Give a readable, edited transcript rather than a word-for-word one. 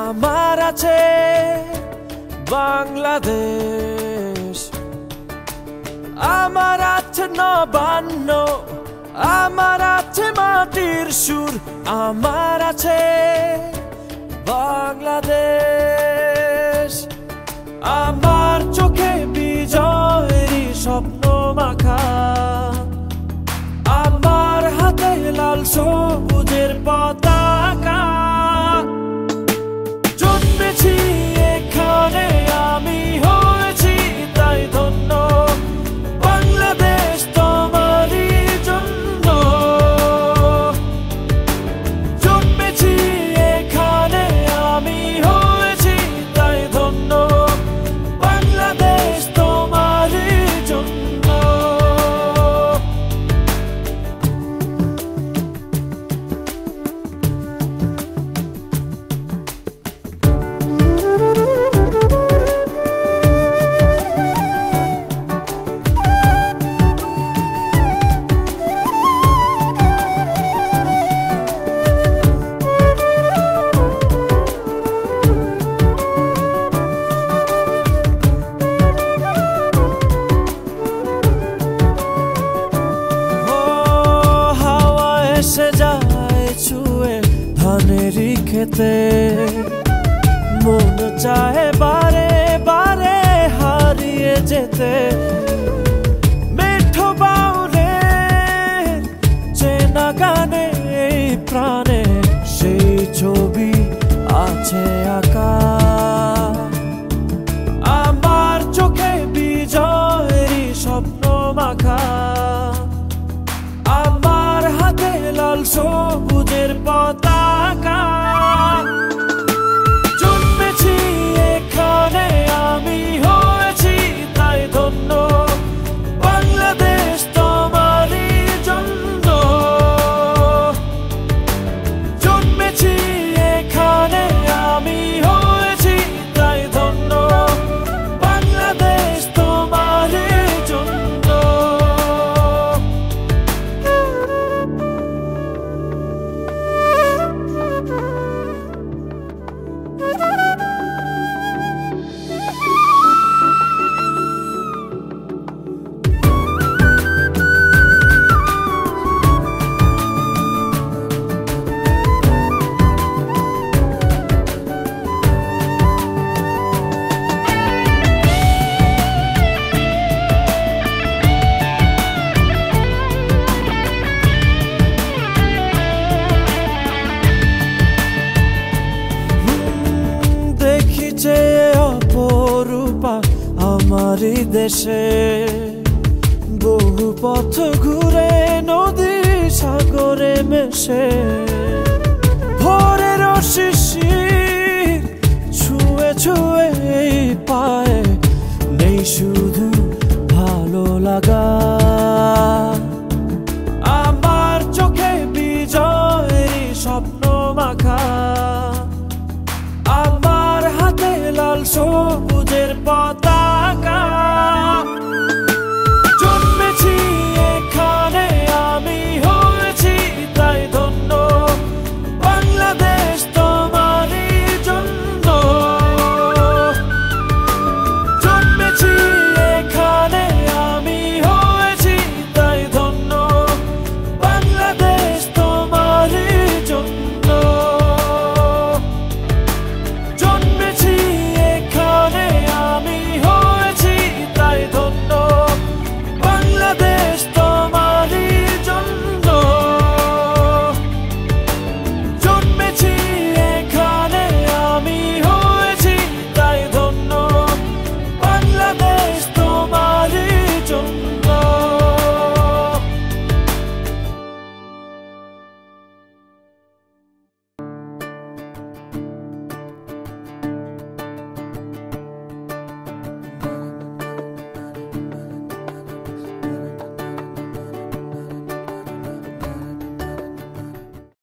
আমার আছে বাংলাদেশ, আমার আছে নবান্ন, আমার আছে মাটির সুর, আমার আছে বাংলাদেশ। আমার চোখে বিজয়েরই স্বপ্ন মাখা, আমার হাতে লাল সবুজের পতাকা। জন্মেছি এখানে আমি, হয়েছি তাই ধন্য, বাংলাদেশ তোমারই জন্য। জন্মেছি এখানে আমি, হয়েছি তাই ধন্য, বাংলাদেশ তোমারই জন্য। এসে যায় ছুঁয়ে ধানেরই খেতে, মন চায় বারে বারে হারিয়ে যেতে। মেঠো বাউলে চেনা গানে এই প্রাণে সেই ছবি আছে আঁকা। আমার চোখে বিজয়েরই স্বপ্ন মাখা, আমার হাতে লাল সবুজের পতাকা। জন্মেছি এখানে আমি, হয়েছি তাই ধন্য, বাংলাদেশ তোমারই জন্য। জন্মেছি এখানে আমি, হয়েছি তাই ধন্য, বাংলাদেশ তোমারই জন্য। যে অপরূপা আমারই দেশে, বহু পথ ঘুরে নদী সাগরে মেশে। ভোরের শিশির ছুঁয়ে ছুঁয়ে পায়ে নেই শুধু ভালো লাগা।